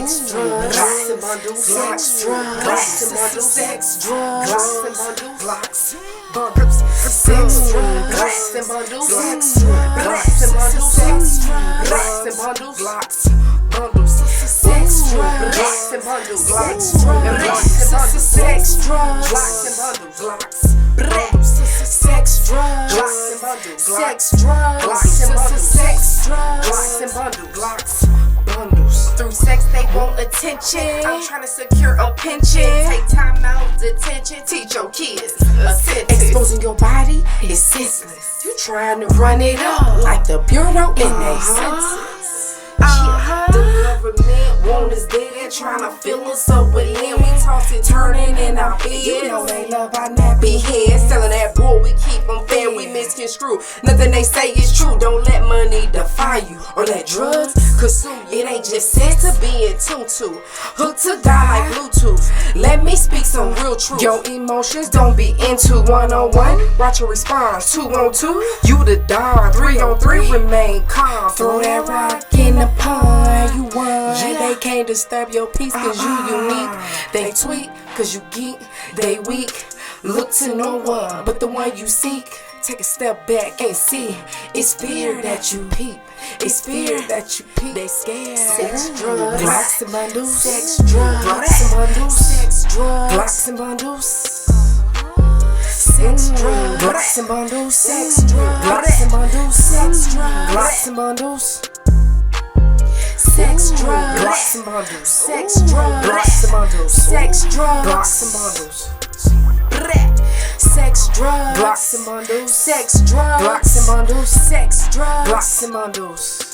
sex, drugs, Glocks and bundles, sex, drugs, Glocks and bundles, sex, drugs, Glocks and bundles, Glocks, bundles, sex, drugs, Glocks and bundles, sex, Glocks and bundles, sex, Glocks and bundles, Glocks, bundles, sex, drugs, Glocks and bundles, Glocks, Glocks and bundles, sex, drugs, Glocks and bundles, Glocks, bundles, sex, drugs, Glocks and bundles, sex, drugs, Glocks and bundles, sex, drugs, Glocks and bundles, Glocks, bundles. Through sex they want attention. I'm trying to secure a pension. Take time out, detention. Teach your kids a sentence. Exposing your body is senseless. You trying to run it up like the Bureau in their census. The government want us dead and tryna fill us up with land. We tossing, turning in our bed. You know they love our nappy heads. Selling that bull, we keep them fed. We misconstrue. Nothing they say is true. Don't let money define you or let drugs consume you. It ain't just said to be in tune to. Hooked to God like Bluetooth. Let me speak some real truth. Your emotions don't be into 1-on-1. Watch your response 2-on-2. You the Don 3-on-3. Remain calm. Throw that rock in the pond. You won. Yeah. They can't disturb your peace cause you unique. They tweak cause you geek. They weak. Look to no one but the one you seek. Take a step back and see. It's fear that you peep. It's fear that you peep. They scared. Sex, drugs, Glocks and bundles. Sex, drugs, Glocks and bundles. Sex, drugs, Glocks and bundles. Sex, drugs, Glocks and bundles. Sex, drugs, Glocks and bundles. Sex, drugs, Glocks and bundles. Sex, drugs, Glocks and bundles. Sex, drugs, Glocks and bundles. Sex, drugs, Glocks and bundles. Sex, drugs, Glocks and bundles. Sex, drugs, Glocks and bundles. Sex, drugs, Glocks and bundles.